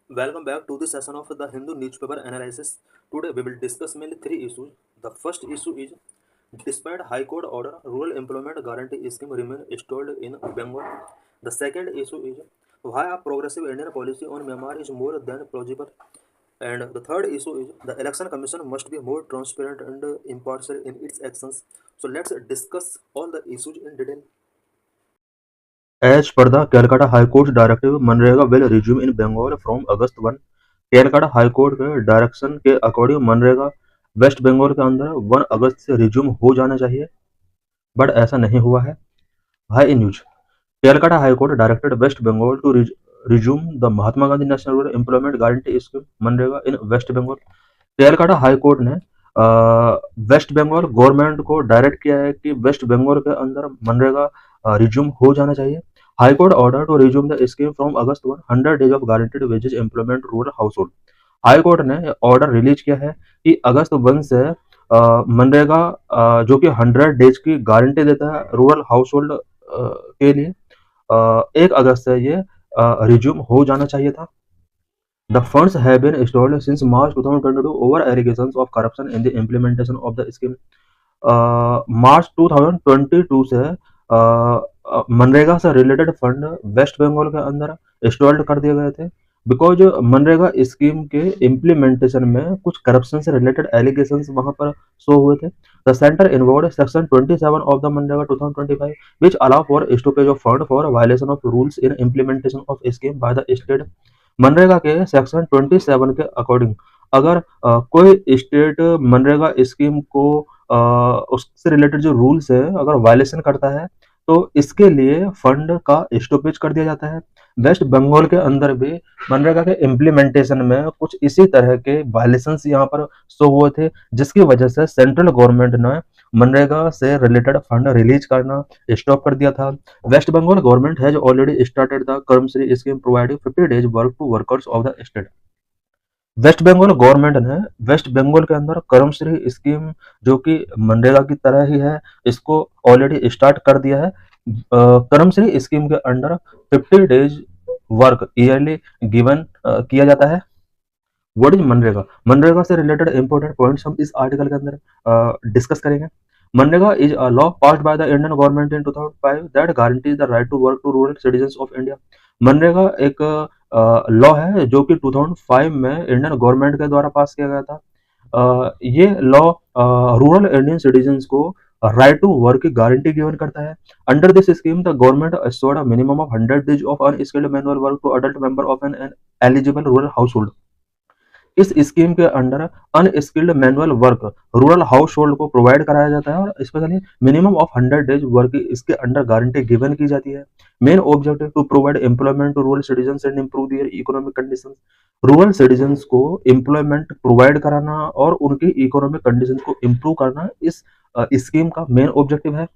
Welcome back to the session of the Hindu newspaper analysis. Today we will discuss mainly three issues. The first issue is despite High Court order, rural employment guarantee scheme remain stalled in Bengal. The second issue is why a progressive Indian policy on Myanmar is more than plausible. And the third issue is the election commission must be more transparent and impartial in its actions. So let's discuss all the issues in detail. As per the Calcutta High Court's directive, MNREGA will resume in Bengal from August 1। Calcutta High court के direction के according MNREGA waste Bengal के अंदर 1 अगस्त से resume हो जाना चाहिए, but ऐसा नहीं हुआ है। Hi news, Calcutta High Court directed West Bengal to resume the Mahatma Gandhi National Rural Employment Guarantee Scheme मनरेगा in West Bengal. Calcutta High Court ने वेस्ट बंगाल गवर्नमेंट को डायरेक्ट किया है कि वेस्ट बंगाल के अंदर मनरेगा रिज्यूम हो जाना चाहिए। High Court order to resume the scheme from August 100 days of guaranteed wages employment rural household. High Court ने ऑर्डर रिलीज किया है कि अगस्त 1 से मनरेगा जो कि 100 डेज की गारंटी देता है रूरल हाउस होल्ड के लिए, 1 अगस्त से ये रिज्यूम हो जाना चाहिए था। The funds have been installed since March 2022 over allegations of corruption in the implementation of the scheme. मार्च 2022 से मनरेगा से रिलेटेड फंड वेस्ट बंगाल के अंदर इंस्टॉल्ड कर दिए गए थे, बिकॉज मनरेगा स्कीम के इम्प्लीमेंटेशन में कुछ करप्शन से रिलेटेड एलिगेशंस वहां पर शो हुए थे। The centre involve section 27 of the MNREGA 2025 which allow for stoppage of fund for violation of rules in implementation of scheme by the state. MNREGA के सेक्शन 27 के अकॉर्डिंग अगर कोई स्टेट मनरेगा स्कीम को उससे रिलेटेड जो रूल्स है अगर वायलेशन करता है तो इसके लिए फंड का स्टॉपेज कर दिया जाता है। वेस्ट बंगाल के अंदर भी मनरेगा के इम्प्लीमेंटेशन में कुछ इसी तरह के वायलेशंस यहाँ पर शो हुए थे, जिसकी वजह से सेंट्रल गवर्नमेंट ने मनरेगा से रिलेटेड फंड रिलीज करना स्टॉप कर दिया था। West Bengal government has already started the Karmashree scheme providing 50 days work to workers of the state. West Bengal government ने वेस्ट बंगाल के अंदर कर्मश्री स्कीम जो कि मनरेगा की तरह ही है, इसको ऑलरेडी स्टार्ट कर दिया है। कर्मश्री स्कीम के under 50 days work yearly given किया जाता है। What is MNREGA? मनरेगा से रिलेटेड इंपॉर्टेंट पॉइंट्स हम इस आर्टिकल के अंदर डिस्कस करेंगे। मनरेगा is a law passed by the Indian government in 2005 that guarantees the right to work to rural citizens of India. मनरेगा एक लॉ है जो कि 2005 में इंडियन गवर्नमेंट के द्वारा पास किया गया था। ये लॉ रूरल इंडियन सिटीजंस को राइट टू वर्क की गारंटी गिवन करता है। Under this scheme the government assured a minimum of 100 days of unskilled manual work to adult member of an eligible rural household। इस scheme के under unskilled manual work rural household को provide कराया जाता है और specially minimum of 100 days work इसके under guarantee given की जाती है। Main objective to provide employment to rural citizens and improve their economic conditions. Rural citizens को एम्प्लॉयमेंट प्रोवाइड कराना और उनकी इकोनॉमिक कंडीशन को इम्प्रूव करना इस स्कीम का मेन ऑब्जेक्टिव है।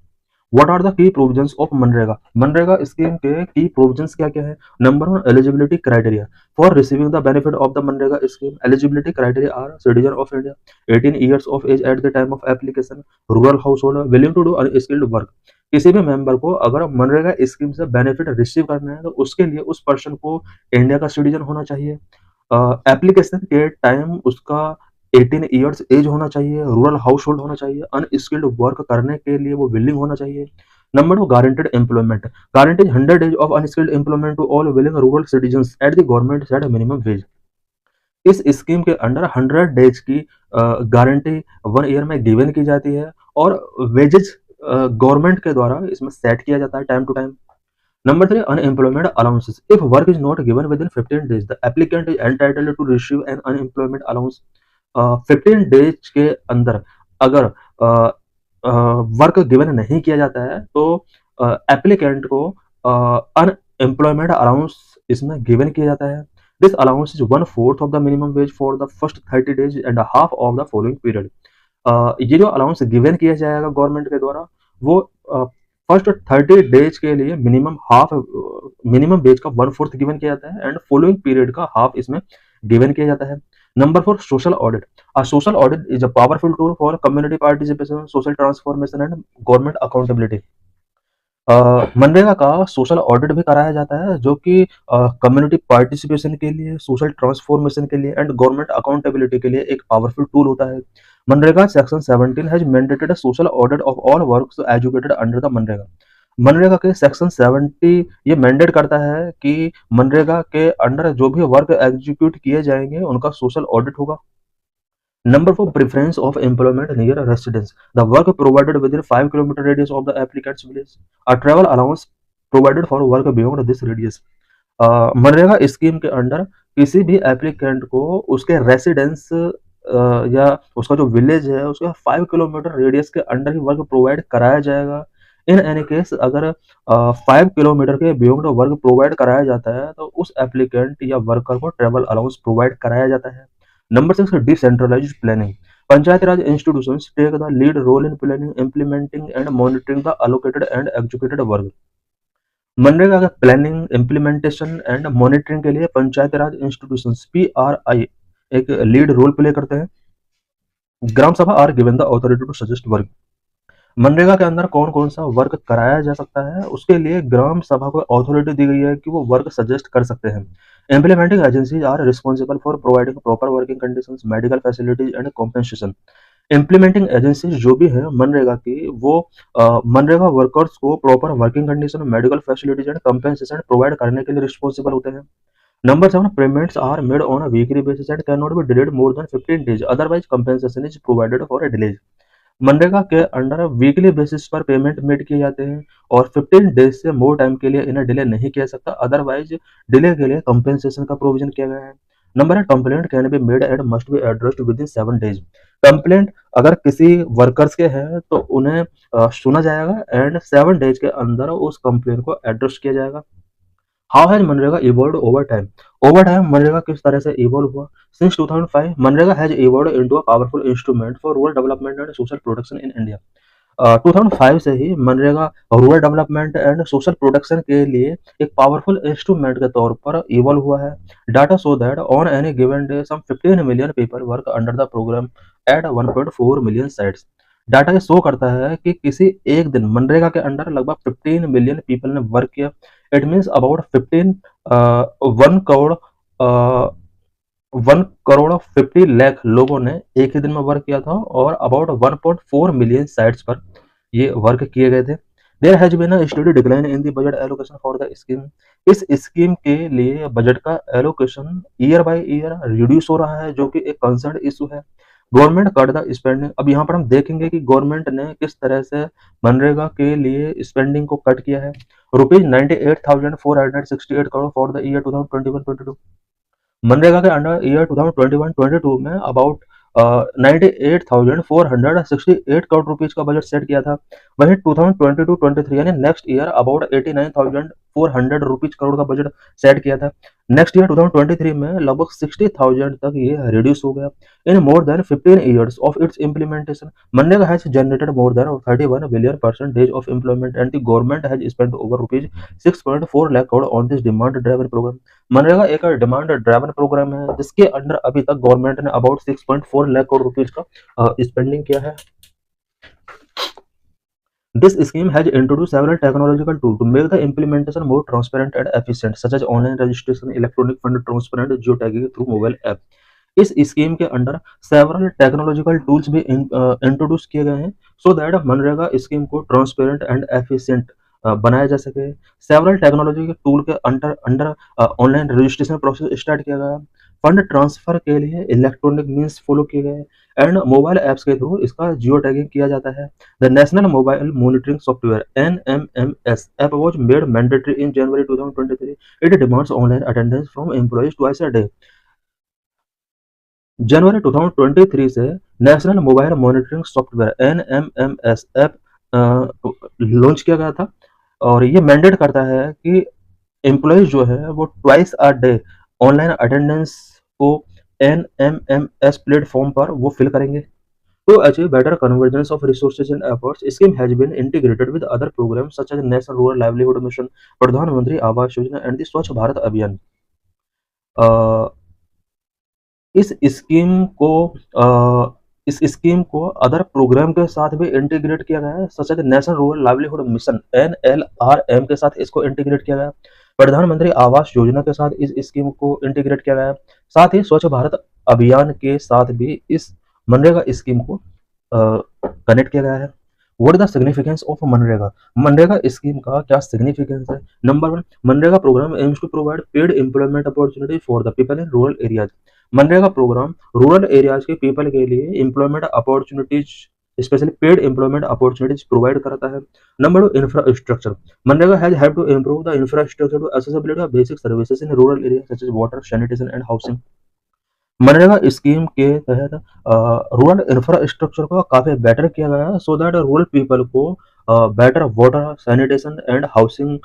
What are the key provisions of MNREGA? MNREGA scheme के की प्रोविजंस क्या क्या है? Number 1, eligibility criteria for receiving the benefit of the MNREGA scheme. Eligibility criteria are citizen of India, 18 years of age at the time of application, rural household, willing to do unskilled work. किसी भी member को अगर MNREGA scheme से benefit receive करना है तो उसके लिए उस पर्सन को इंडिया का सिटीजन होना चाहिए। एप्लीकेशन के टाइम उसका 18 ईयर्स एज होना चाहिए, रूरल हाउस होल्ड होना चाहिए, अनस्किल्ड वर्क करने के लिए वो विलिंग होना चाहिए। Number 2, guaranteed employment guarantees 100 days of unskilled employment to all willing rural citizens at the government set minimum wage. इस स्कीम के अंडर 100 डेज की गारंटी 1 ईयर में गिवन की जाती है और वेजेज गवर्नमेंट के द्वारा इसमें सेट किया जाता है time to time. Number 3, unemployment allowances. If work is not given within 15 days, the applicant is entitled to receive an unemployment allowance. 15 days के अंदर अगर वर्क गिवन नहीं किया जाता है तो एप्लीकेंट को अनएम्प्लॉयमेंट अलाउंस इसमें गिवन किया जाता है। This allowance is 1/4 of the minimum ways for the first 30 days and half of the following period. ये जो अलाउंस गिवन किया जाएगा गवर्नमेंट के द्वारा वो फर्स्ट 30 डेज के लिए मिनिमम वेज का 1/4 गिवन किया जाता है एंड फॉलोइंग पीरियड का हाफ इसमें गिवन किया जाता है। Number 4, social audit. A social audit is a powerful tool for community participation, social transformation, and government accountability. MNREGA का सोशल ऑडिट भी कराया जाता है, जो कि कम्युनिटी पार्टिसिपेशन के लिए, सोशल ट्रांसफॉर्मेशन के लिए एंड गवर्नमेंट अकाउंटेबिलिटी के लिए एक पावरफुल टूल होता है। MNREGA section 17 has mandated social audit of all works educated under the MNREGA. MNREGA के सेक्शन 70 ये मैंडेट करता है कि मनरेगा के अंडर जो भी वर्क एग्जीक्यूट किए जाएंगे उनका सोशल ऑडिट होगा। Number for preference of employment near a residence. The work provided within 5 km radius of the applicant's village. A travel allowance provided for work beyond this radius. MNREGA scheme के under किसी भी applicant को उसके residence या उसका जो village है उसके 5 किलोमीटर रेडियस के अंडर ही वर्क प्रोवाइड कराया जाएगा। इन एनी केस अगर 5 किलोमीटर के बियॉन्ड वर्क प्रोवाइड कराया जाता है तो उस एप्लीकेंट या वर्कर को ट्रेवल अलाउंस प्रोवाइड कराया जाता है। Number 6 decentralized planning. Panchayati Raj institutions take the lead role in planning, implementing and monitoring the allocated and executed work. मनरेगा का प्लानिंग, इम्प्लीमेंटेशन एंड मॉनिटरिंग के लिए पंचायती राज इंस्टीट्यूशंस PRI एक लीड रोल प्ले करते हैं। Gram sabha are given the authority to suggest work. मनरेगा के अंदर कौन कौन सा वर्क कराया जा सकता है उसके लिए ग्राम सभा को अथॉरिटी दी गई है कि वो वर्क सजेस्ट कर सकते हैं। Implementing agencies are responsible for providing proper working conditions, medical facilities and compensation. Implementing agencies जो भी है मनरेगा की वो मनरेगा वर्कर्स को proper working condition, medical facilities and compensation provide करने के लिए रिस्पॉन्सिबल होते हैं। Number 7 payments are made on a weekly basis and can not be delayed more than 15 days, otherwise compensation is provided for a delay. मनरेगा के under weekly basis पर payment made किए जाते हैं और 15 डेज से मोर टाइम के लिए इन्हें डिले नहीं किया सकता, अदरवाइज डिले के लिए कंपेंसेशन का प्रोविजन किया गया है। Number 8 complaint can be made and must be addressed with in 7 days। Complaint अगर किसी वर्कर्स के हैं तो उन्हें सुना जाएगा एंड 7 days के अंदर उस कंप्लेंट को एड्रेस किया जाएगा। How has MNREGA evolve over time. Over time MNREGA किस तरह से इवॉल्व हुआ। Since 2005 MNREGA has evolve into a powerful instrument for rural development and social protection in India. 2005 से ही MNREGA rural development and social protection के लिए एक पावरफुल इंस्ट्रूमेंट के तौर पर इवॉल्व हुआ है। Data show that on any given day some 15 million people work under the program at 1.4 million sites. Data ये शो करता है कि किसी एक दिन मनरेगा के अंडर लगभग 15 मिलियन पीपल ने वर्क किया। It means about 1 crore 1 crore 50 lakh लोगों ने एक ही दिन में वर्क किया था और अबाउट 1.4 मिलियन साइट्स पर ये वर्क किए गए थे। There has been a steady decline in the budget allocation for the scheme. इस स्कीम के लिए बजट का allocation year by year reduce हो रहा है, जो कि एक कंसर्न इशू है। Government cut the spending. अब यहाँ पर हम देखेंगे कि गवर्नमेंट ने किस तरह से मनरेगा के लिए स्पेंडिंग को कट किया है। ₹98,468 crore for the year 2021-22। MNREGA के अंडर ईयर 2021-22 में अबाउट 98,468 करोड़ रुपीज का बजट सेट किया था। वहीं 2022-23 यानी next year about 89,400 rupees crore का बजट सेट किया था। नेक्स्ट ईयर 2023 में लगभग 60,000 तक ये रिड्यूस हो गया। In more than 15 years of its implementation, मनरेगा has generated more than 31 billion percentage of employment and the government has spent over rupees 6.4 lakh crore on this demand driven program। MNREGA एक demand driven programme है जिसके under अभी तक government ने about 6.4 lakh crore rupees का spending किया है। This scheme has introduced several technological tools to make the implementation more transparent and efficient, such as online registration, electronic fund transfer, and geotagging through mobile app। इस scheme के under several technological tools भी introduce किए गए हैं so that MNREGA scheme को transparent and efficient बनाया जा सके। सेवरल टेक्नोलॉजी के टूल के under under online registration process start किया गया। फंड ट्रांसफर के लिए इलेक्ट्रॉनिक मीन्स फॉलो किए गए एंड मोबाइल ऐप्स के थ्रू इसका जियो टैगिंग किया जाता है। The national mobile monitoring software NMMS app was made mandatory in January 2023। It demands online attendance from employees twice a day. जनवरी 2023 से national mobile monitoring software NMMS app launch किया गया था और ये मैंडेट करता है कि एम्प्लॉइज जो है वो twice a day online attendance को NMMS प्लेटफॉर्म पर वो फिल करेंगे। To achieve better convergence of resources and efforts, scheme has been integrated with other programs such as National Rural Livelihood Mission, प्रधानमंत्री आवास योजना and the स्वच्छ भारत अभियान। इस scheme को इस स्कीम को अदर प्रोग्राम के साथ भी इंटीग्रेट किया गया है, such as National Rural Livelihood Mission NLRM के साथ इसको इंटीग्रेट किया गया है। प्रधानमंत्री आवास योजना के साथ इस स्कीम को इंटीग्रेट किया गया है। साथ ही स्वच्छ भारत अभियान के साथ भी इस मनरेगा स्कीम को कनेक्ट किया गया है। What is the significance of MNREGA? MNREGA scheme का क्या सिग्निफिकेंस है? Number one, MNREGA program aims to provide paid employment opportunity for the people in rural areas. MNREGA program rural areas के पीपल के लिए employment opportunities, especially paid employment opportunities provide करता है। Number two, infrastructure. MNREGA has help to improve the infrastructure to accessibility of basic services in rural area such as water, sanitation and housing. MNREGA scheme के तहत rural infrastructure को काफी better किया गया है, so that rural people को better water, sanitation and housing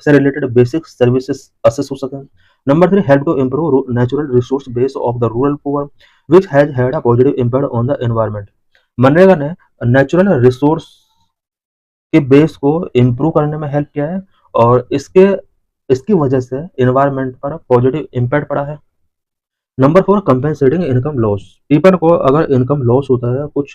से related basic services access हो सके। Number three, help to improve natural resource base of the rural poor which has had a positive impact on the environment. मनरेगा ने natural resource के base को improve करने में help किया है और इसकी वजह से एनवायरनमेंट पर पॉजिटिव इम्पैक्ट पड़ा है। Number four, compensating income loss. People को अगर इनकम लॉस होता है कुछ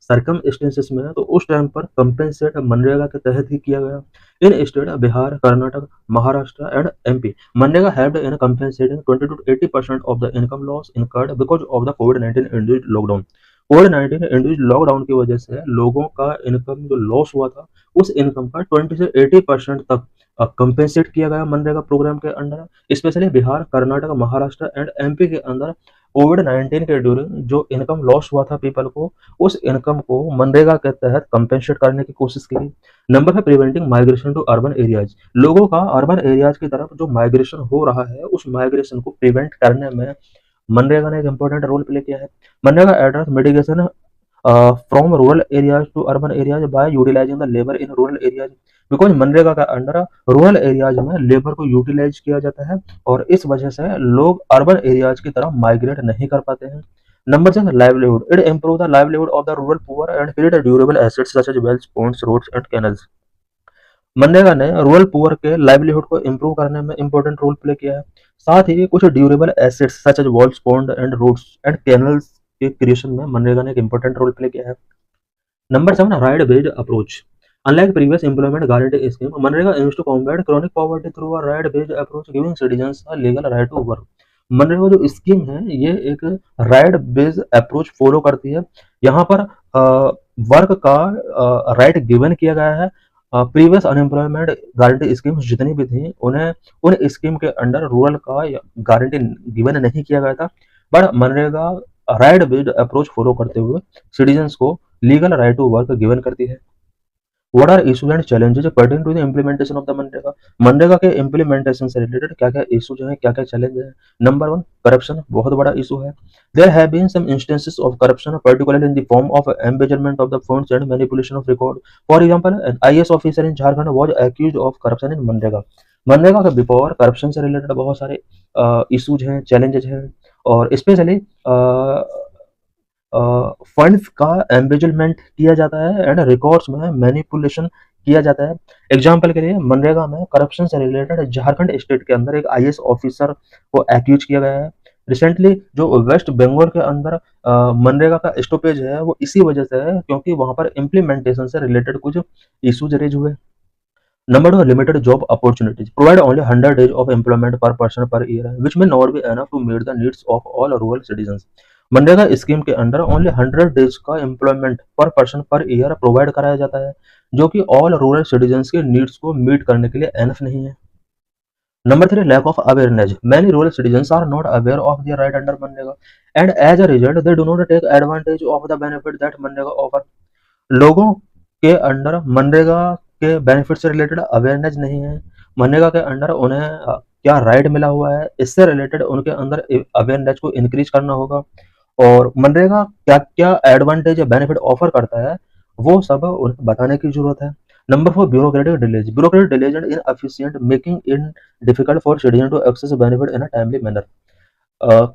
सर्कमस्टेंसेस में, तो उस टाइम पर कंपेंसेट मनरेगा के तहत ही किया गया। इन state Bihar, Karnataka, Maharashtra and MP, MNREGA helped in compensating 20 to 80% of the income loss incurred because of the covid induced lockdown. Covid induced lockdown की वजह से लोगों का इनकम जो लॉस हुआ था, उस इनकम का 20 से 80% तक कंपेंसेट किया गया मनरेगा प्रोग्राम के under. Specially Bihar, Karnataka, Maharashtra and MP के अंदर कोविड-19 के ड्यूरिंग जो इनकम लॉस हुआ था पीपल को, उस इनकम को मनरेगा के तहत कंपेंसेट करने की कोशिश की गई। नंबर है preventing migration to urban areas. लोगों का अर्बन एरियाज की तरफ जो माइग्रेशन हो रहा है, उस माइग्रेशन को प्रिवेंट करने में मनरेगा ने एक इंपॉर्टेंट रोल प्ले किया है। MNREGA address mitigation from rural areas to urban areas by utilizing the labour in rural areas. Because MNREGA का अंडर रूरल एरियाज में लेबर को यूटिलाइज किया जाता है और इस वजह से लोग अर्बन एरियाज की तरफ माइग्रेट नहीं कर पाते हैं। Number 6, livelihood. It improve the livelihood of the rural poor and create durable assets such as wells, ponds, roads and canals. मनरेगा ने रूरल पुअर के लाइवलीहुड को इम्प्रूव करने में इंपॉर्टेंट रोल प्ले किया है। साथ ही कुछ durable assets such as walls, pond and roads and canals के क्रिएशन में मनरेगा ने एक इंपॉर्टेंट रोल प्ले किया है। Number 7, right based approach. Unlike previous employment guarantee scheme, मनरेगा aims to combat chronic poverty through a right-based approach, giving citizens a legal right to work. MNREGA जो scheme है ये एक राइट बेस्ड अप्रोच फॉलो करती है। यहाँ पर वर्क का राइट गिवन किया गया है। प्रीवियस अनएम्प्लॉयमेंट गारंटी स्कीम जितनी भी थी उन्हें उन स्कीम के अंडर रूरल का गारंटी गिवन नहीं किया गया था, but MNREGA right based approach follow करते हुए सिटीजन्स को legal right to work given करती है। What are issues and challenges pertaining to the implementation of the MNREGA? MNREGA के इम्प्लीमेंटेशन से रिलेटेड क्या क्या इशूज हैं, क्या क्या चैलेंज है? नंबर 1, करप्शन बहुत बड़ा इशू है। There have been some instances of corruption, particularly in the form of embezzlement of the funds and manipulation of record. For example, an IAS officer in Jharkhand was accused of corruption in MNREGA. MNREGA के before corruption से related बहुत सारे issues हैं, challenges हैं और specially funds का embezzlement किया जाता है एंड रिकॉर्ड्स में मैनिपुलेशन किया जाता है। एग्जाम्पल के लिए मनरेगा में करप्शन से रिलेटेड झारखंड स्टेट के अंदर एक IAS ऑफिसर को एक्यूज किया गया है। रिसेंटली जो वेस्ट बंगाल के अंदर मनरेगा का स्टॉपेज है वो इसी वजह से है क्योंकि वहां पर इम्प्लीमेंटेशन से रिलेटेड कुछ इशूज रेज हुए। Number 2, limited job opportunities. Provide only 100 days of employment पर पर्सन पर ईयर विच में not be enough to meet the needs of all rural citizens. MNREGA scheme के अंडर ओनली 100 days का employment पर person per year provide कराया जाता है जो कि ऑल रूरल सिटीजन्स के नीड्स को मीट करने के लिए एनफ नहीं है। Number 3, lack of awareness. Many rural citizens are not aware of their right under MNREGA and as a result they do not take advantage of the benefit that MNREGA offer. लोगों के under MNREGA के benefit से related awareness नहीं है। मनरेगा के under उन्हें क्या right मिला हुआ है, इससे रिलेटेड उनके अंदर अवेयरनेस को इंक्रीज करना होगा और मनरेगा क्या क्या एडवांटेज या बेनिफिट ऑफर करता है वो सब उन्हें बताने की जरूरत है। Number 4, bureaucratic delays. Bureaucratic delays and inefficient making it difficult for citizen to access benefit in a timely manner.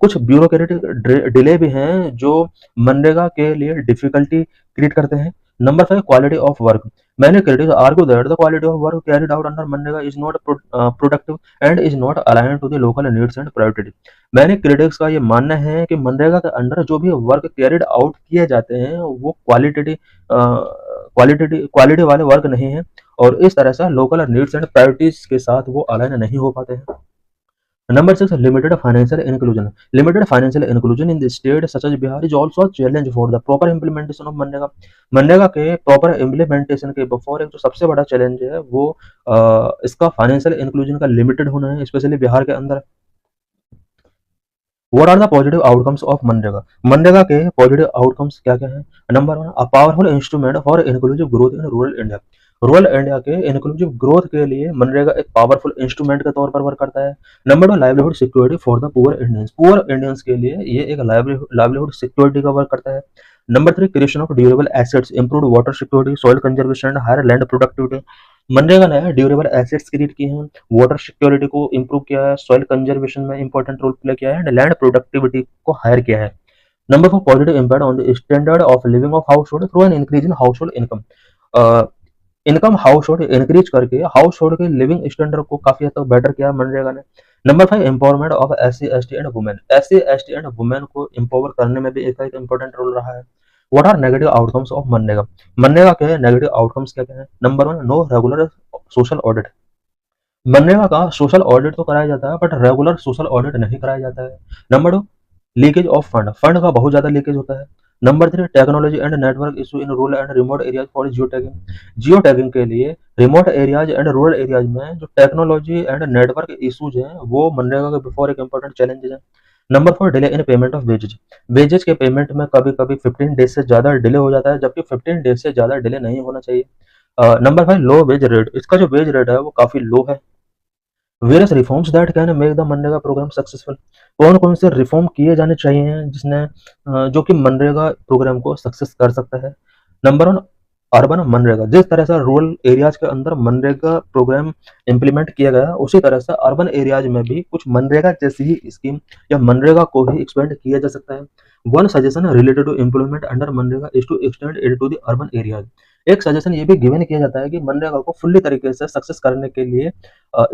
कुछ ब्यूरोक्रेटिक डिले भी हैं जो मनरेगा के लिए डिफिकल्टी क्रिएट करते हैं। Number 5, quality of work. Many critics argue that the quality of work carried out under MNREGA is not productive and is not aligned to the local needs and priority. मैंने critics का ये मानना है कि मनरेगा के under जो भी वर्क कैरिड आउट किए जाते हैं वो क्वालिटी वाले वर्क नहीं है और इस तरह से लोकल नीड्स एंड प्रायोरिटीज के साथ वो अलाइन नहीं हो पाते हैं। Number 6, limited financial inclusion. Limited financial inclusion in the state such as Bihar is also a challenge for the proper implementation of MNREGA. MNREGA के प्रॉपर इम्प्लीमेंटेशन के बफोर एक जो सबसे बड़ा चैलेंज है वो इसका फाइनेंशियल इंक्लूजन का लिमिटेड होना है, स्पेशली बिहार के अंदर। What are the positive outcomes of MNREGA? MNREGA के पॉजिटिव आउटकम्स क्या क्या है? Number 1, a powerful instrument for inclusive growth in rural India. Rural India के इंक्लूसिव ग्रोथ के लिए मनरेगा एक पावरफुल इंस्ट्रूमेंट के तौर पर वर्क करता है। Number 2, livelihood security for the poor Indians. Poor Indians के लिए ये एक लाइवलीहुड सिक्योरिटी का वर्क करता है। Number 3, creation of durable assets, improved water security, soil conservation and higher land productivity. MNREGA ने ड्यूरेबल एसेट्स क्रिएट किए हैं, वाटर सिक्योरिटी को इंप्रूव किया है, सॉइल कंजर्वेशन में इंपॉर्टेंट रोल प्ले किया है एंड लैंड प्रोडक्टिविटी को हायर किया है। Number 4, positive impact on the standard of living of house hold through an increase in house hold income. Income house hold increase करके house hold के living standard को काफी हद तक बेटर किया मनरेगा ने। Number 5, empowerment of SC ST and women. SC ST and women को empower करने में भी एक इंपॉर्टेंट रोल रहा है। What are negative outcomes of MNREGA? MNREGA के नेगेटिव आउटकम्स क्या क्या है? Number 1, no regular social audit. MNREGA का सोशल ऑडिट तो कराया जाता है बट रेगुलर सोशल ऑडिट नहीं कराया जाता है। Number 2, leakage of fund. Fund का बहुत ज्यादा लीकेज होता है। Number 3, technology and network issue in rural and remote areas for geo tagging. Geo tagging के लिए remote areas and rural areas में जो टेक्नोलॉजी एंड नेटवर्क इशूज हैं वो मनरेगा के बिफोर एक इंपॉर्टेंट चैलेंज है। Number 4, delay in payment of wages. Wages के पेमेंट में कभी कभी 15 डेज से ज्यादा डिले हो जाता है जबकि 15 डेज से ज्यादा डिले नहीं होना चाहिए। Number 5, low wage rate. इसका जो वेज रेट है वो काफी लो है। Various reforms that can make the MNREGA programme successful. कौन कौन से रिफॉर्म किए जाने चाहिए जिसने जो कि मनरेगा प्रोग्राम को सक्सेस कर सकता है? Number 1, urban MNREGA. जिस तरह से रूरल एरियाज के अंदर मनरेगा प्रोग्राम इंप्लीमेंट किया गया उसी तरह से अर्बन एरियाज में भी कुछ मनरेगा जैसी ही स्कीम या मनरेगा को ही एक्सपेंड किया जा सकता है। One suggestion related to employment under MNREGA is to extend it to the urban areas. एक सजेशन ये भी गिवन किया जाता है कि मनरेगा को फुल्ली तरीके से सक्सेस करने के लिए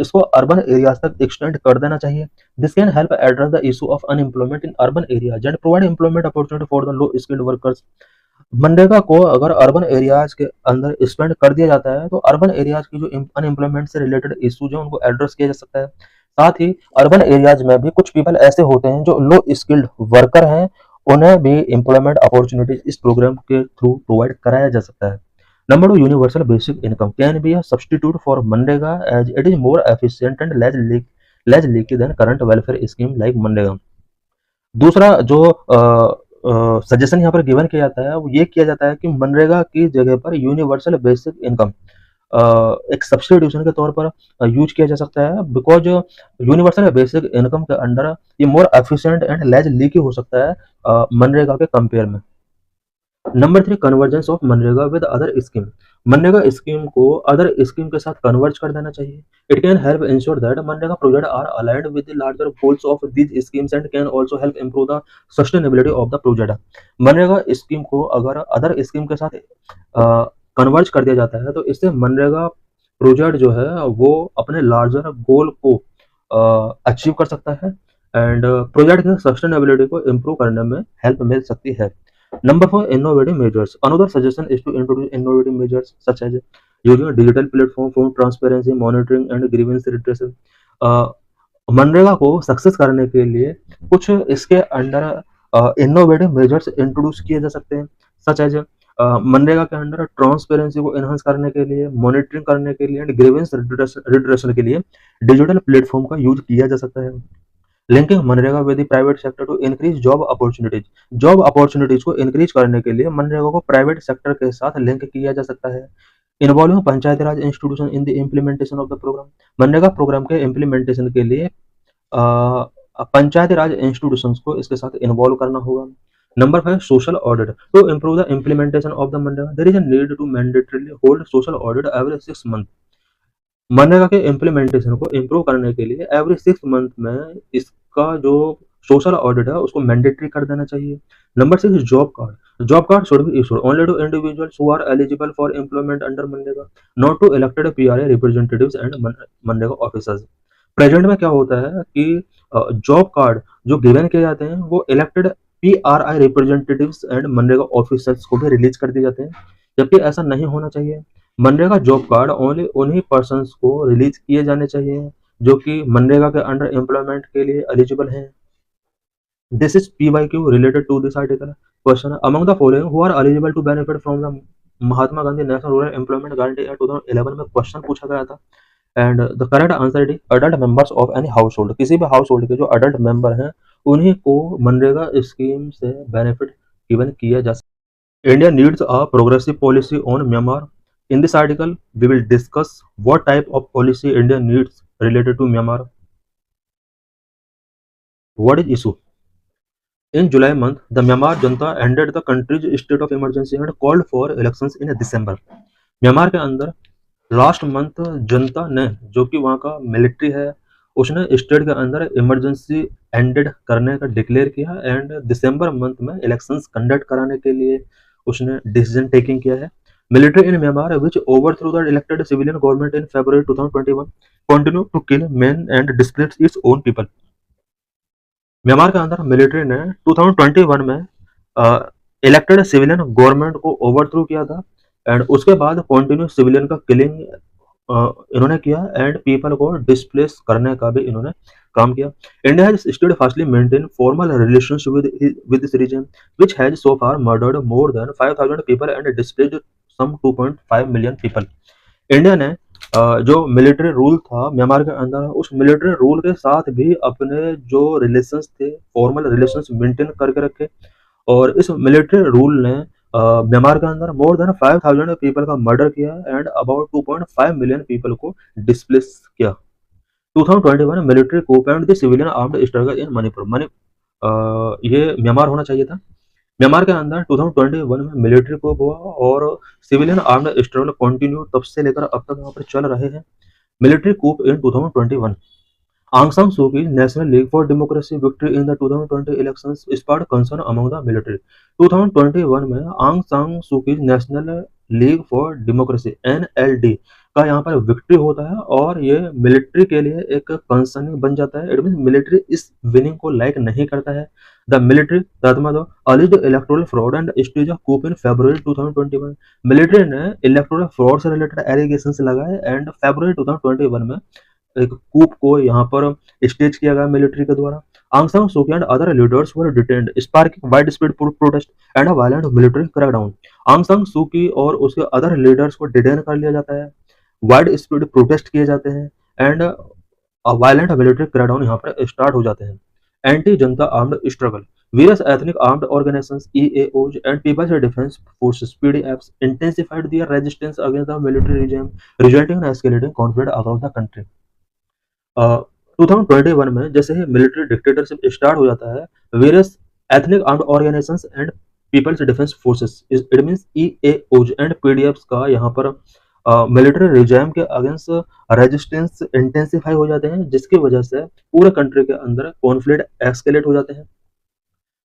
इसको अर्बन एरियाज तक एक्सटेंड कर देना चाहिए। This can help address the issue of unemployment in urban areas and provide employment opportunity for the low skilled workers. MNREGA को अगर अर्बन एरियाज के अंदर स्पेंड कर दिया जाता है तो अर्बन एरियाज की जो अनएम्प्लॉयमेंट से रिलेटेड इशूज है उनको एड्रेस किया जा सकता है। साथ ही अर्बन एरियाज में भी कुछ पीपल ऐसे होते हैं जो लो स्किल्ड वर्कर हैं, उन्हें भी एम्प्लॉयमेंट अपॉर्चुनिटीज इस प्रोग्राम के थ्रू प्रोवाइड कराया जा सकता है। Number 2, universal basic income can be a substitute for MNREGA as it is more efficient and less leaky than current welfare scheme like MNREGA. दूसरा जो सजेशन यहाँ पर गिवन किया जाता है वो ये किया जाता है कि मनरेगा की जगह पर यूनिवर्सल बेसिक इनकम एक सब्सटीट्यूशन के तौर पर यूज किया जा सकता है बिकॉज यूनिवर्सल बेसिक इनकम के अंडर ये more efficient and less leaky हो सकता है मनरेगा के कंपेयर में। Number 3, convergence of MNREGA with other scheme. MNREGA scheme को अदर स्कीम के साथ कन्वर्ज कर देना चाहिए। It can help ensure that MNREGA project are aligned with the larger goals of these schemes and can also help improve the sustainability of the project. MNREGA scheme को अगर other scheme के साथ converge कर दिया जाता है तो इससे मनरेगा प्रोजेक्ट जो है वो अपने लार्जर गोल को अचीव कर सकता है एंड प्रोजेक्ट की सस्टेनेबिलिटी को इम्प्रूव करने में हेल्प मिल सकती है। Number 4, innovative measures. Another suggestion is to introduce innovative measures such as using a digital platform for transparency, monitoring and grievance redressal. MNREGA को सक्सेस करने के लिए कुछ इसके अंडर इनोवेटिव मेजर्स इंट्रोड्यूस किए जा सकते हैं सच एज मनरेगा के अंडर ट्रांसपेरेंसी को एनहांस करने के लिए, मॉनिटरिंग करने के लिए एंड ग्रीवेंस रिड्रेसल के लिए डिजिटल प्लेटफॉर्म का यूज किया जा सकता है। Linking MNREGA with the private sector to increase job opportunities. Job opportunities को इंक्रीज करने के लिए मनरेगा को प्राइवेट सेक्टर के साथ लिंक किया जा सकता है। Involving panchayati raj institution in the implementation of the programme. MNREGA programme के इम्प्लीमेंटेशन के लिए पंचायती राज इंस्टीट्यूशंस को इसके साथ इन्वॉल्व करना होगा। Number 5, social audit to improve the implementation of the MNREGA there is a need to mandatorily hold social audit every 6 month. MNREGA के implementation को इम्प्रूव करने के लिए एवरी 6 मंथ में इसका जो सोशल ऑडिट है उसको मैंडेटरी कर देना चाहिए। Number 6 job card should be issued only to individuals who are eligible for employment under MNREGA, not to elected PRA representatives and MNREGA officers. Present में क्या होता है कि जॉब कार्ड जो गिवन किए जाते हैं वो elected PRI representatives and MNREGA officers को भी रिलीज कर दिए जाते हैं, जबकि ऐसा नहीं होना चाहिए। मनरेगा जॉब कार्ड ओनली उन्हीं पर्सन्स को रिलीज किए जाने चाहिए जो कि मनरेगा के अंडर एम्प्लॉयमेंट के लिए एलिजिबल हैं। This is PYQ related to this article. Question: among the following who are eligible to benefit from the Mahatma Gandhi National Rural Employment guarantee act 2011 में क्वेश्चन पूछा गया था। And the correct answer is adult members of any house hold. किसी भी house hold के जो adult member हैं उन्हीं को मनरेगा स्कीम से बेनिफिट गिवन किया जा सकता। India needs a progressive policy on Myanmar. In this article we will discuss what type of policy India needs related to Myanmar. What is issue? In July month, the Myanmar junta ended the country's state of emergency and called for elections in December. Myanmar के अंदर last month जनता ने, जो कि वहाँ का military है, उसने state के अंदर इमरजेंसी एंडेड करने का डिक्लेयर किया एंड दिसंबर मंथ में इलेक्शंस कंडक्ट कराने के लिए उसने डिसीजन टेकिंग किया है। Military in Myanmar which overthrew the elected civilian government in February 2021 continue to kill men and displace its own people. Myanmar के अंदर मिलिट्री ने 2021 में इलेक्टेड सिविलियन गवर्नमेंट को ओवरथ्रो किया था एंड उसके बाद कंटिन्यू सिविलियन का किलिंग इन्होंने किया एंड पीपल को डिस्प्लेस करने का भी इन्होंने काम किया। India has steadfastly maintain formal relations with this region which has so far murdered more than 5000 people and displaced some 2.5 million people. India ने जो मिलिट्री रूल था म्यांमार के अंदर, उस मिलिट्री रूल के साथ भी अपने जो रिलेशंस थे, फॉर्मल रिलेशंस मेंटेन करके रखे और इस मिलिट्री रूल ने म्यांमार के अंदर मोर देन 5000 पीपल का मर्डर किया एंड अबाउट 2.5 मिलियन पीपल को डिस्प्लेस किया। 2021 military coup and the civilian armed struggle in Manipur. ये म्यांमार होना चाहिए था। म्यांमार के अंदर 2021 में मिलिट्री coup हुआ और सिविलियन आर्म्ड स्ट्रगल कंटिन्यू तब से लेकर अब तक यहाँ पर चल रहे हैं। Military coup in 2021। Aung San Suu Kyi National League for Democracy victory in the 2020 elections sparked concern among the military. 2021 में आंग सांग सूकी national league for democracy NLD का यहाँ पर विक्ट्री होता है और ये मिलिट्री के लिए एक कंसर्न बन जाता है। इट मीन मिलिट्री इस विनिंग को लाइक नहीं करता है। The military alleged electoral fraud and staged a coup in February 2021. Military ने इलेक्टोरल फ्रॉड से रिलेटेड एलिगेशंस लगाए एंड February 2021 में एक कूप को यहाँ पर स्टेज किया गया मिलिट्री के द्वारा। आंग सान सू की and other leaders were detained sparking wide spread protest and a violent military crackdown. आंग सान सू की और उसके अदर लीडर्स को डिटेन कर लिया जाता है, वाइड स्प्रेड प्रोटेस्ट किए जाते हैं एंड वायलेंट मिलिट्री क्रैकडाउन यहाँ पर स्टार्ट हो जाते हैं। Anti Janata armed struggle various ethnic armed organizations EAOs and People's Defense Forces PDFs intensified their resistance against the military regime, resulting in escalating conflict across the country. 2021 में जैसे ही military dictatorship start हो जाता है, various ethnic armed organisations and People's Defence Forces it means EAOs and PDFs का यहाँ पर military regime के against resistance intensify हो जाते हैं, जिसकी वजह से पूरे कंट्री के अंदर कॉन्फ्लिक्ट एक्सकेलेट हो जाते हैं।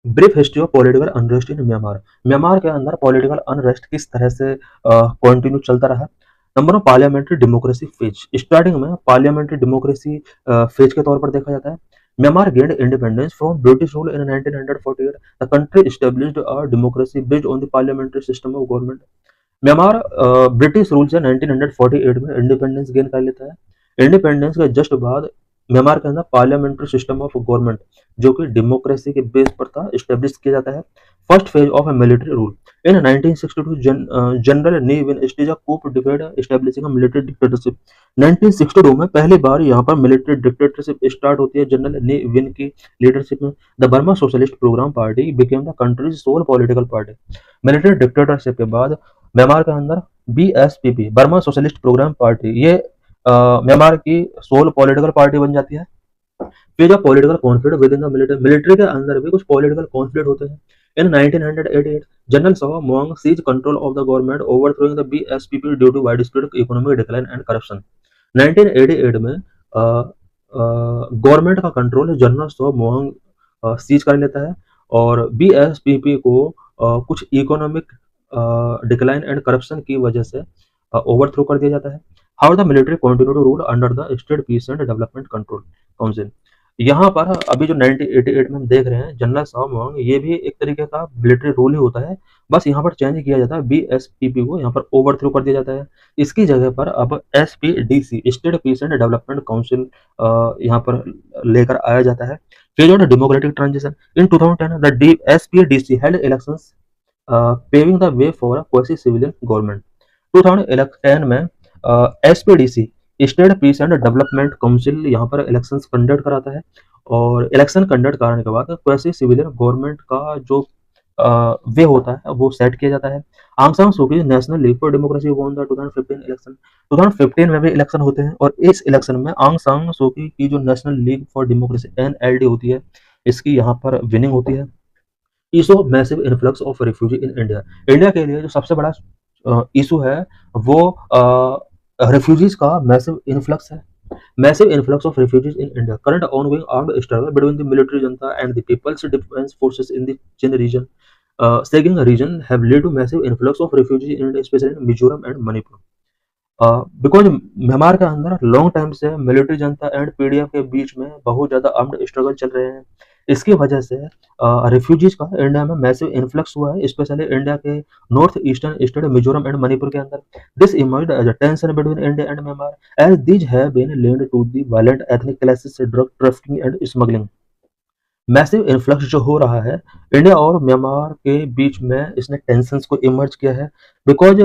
Brief history of political unrest in Myanmar. Myanmar के अंदर पॉलिटिकल अनरेस्ट किस तरह से कंटिन्यू चलता रहा। Number of parliamentary democracy phase. Starting में पार्लियामेंट्री डेमोक्रेसी फेज के तौर पर देखा जाता है। Myanmar gained independence from British rule in 1948। The country established a democracy based on the parliamentary system of government. Myanmar British rule से 1948 में independence gain कर लेता है। इंडिपेंडेंस के जस्ट बाद म्यांमार के अंदर पार्लियामेंट्री सिस्टम ऑफ गवर्नमेंट जो कि डेमोक्रेसी के बेस पर था एस्टेब्लिश किया जाता है। First phase of A military rule in 1962 general Ne win stage of coup defeat establishing a military dictatorship. 1962 में पहली बार यहाँ पर मिलिट्री डिक्टेटरशिप स्टार्ट होती है जनरल नी विन की लीडरशिप में। The Burma Socialist Programme Party became the country's sole political party. Military dictatorship के बाद म्यांमार के अंदर BSPP Burma Socialist Programme Party ये म्यांमार की सोल पॉलिटिकल पार्टी बन जाती है। फिर जब political conflict within the military, military के अंदर भी कुछ पॉलिटिकल कॉन्फ्लिक्ट होते हैं। इन 1988 general Saw Maung seize control of the government overthrowing the BSPP due to wide spread economic decline and corruption. 1988 में गवर्नमेंट का control general Saw Maung seize कर लेता है और बीएसपीपी को कुछ इकोनॉमिक डिक्लाइन एंड करप्शन की वजह से ओवरथ्रो कर दिया जाता है। How the military continue to rule under the State piece and Development Control Council. यहाँ पर अभी जो 1988 में हम देख रहे हैं जनरल सामोंग, ये भी एक तरीके का मिलिट्री रूल ही होता है, बस यहाँ पर चेंज किया जाता है, बीएसपीपी को यहाँ पर ओवरथ्रो कर दिया जाता है। इसकी जगह पर अब SPDC state piece and development council यहाँ पर लेकर आया जाता है। फिर जो democratic transition in 2010 the SPDC held elections paving the way for a quasi civilian government. 2010 में SPDC state piece and development council यहाँ पर इलेक्शंस कंडक्ट कराता है और इलेक्शन कंडक्ट कराने के बाद क्वासी सिविलियन गवर्नमेंट का जो वे होता है वो सेट किया जाता है। आंग सान सू की national league for democracy won the 2015 election. 2015 में भी इलेक्शन होते हैं और इस इलेक्शन में आंग सान सू की जो national league for democracy NLD होती है, इसकी यहाँ पर विनिंग होती है। Issue massive influx of refugee in India. India के लिए जो सबसे बड़ा इशू है वो रिफ्यूजीज का मैसिव इन्फ्लक्स है। Massive influx of refugees in India. Current ongoing armed struggle between the military junta and the People's Defense Forces in the Chin region, Sagaing region, have led to massive influx of refugees in India, especially in Mizoram and Manipur. Because Myanmar के अंदर long time से military Janata and PDF के बीच में बहुत ज़्यादा armed struggle चल रहे हैं। इसकी वजह से रिफ्यूजीज का इंडिया में मैसिव इन्फ्लक्स हुआ है, स्पेशली इंडिया के north eastern state Mizoram and Manipur के अंदर। This emerged as a tension between India and Myanmar as these have been linked to the violent ethnic clashes, drug trafficking and smuggling. Massive influx जो हो रहा है India और Myanmar के बीच में, इसने टेंशंस को इमर्ज किया है बिकॉज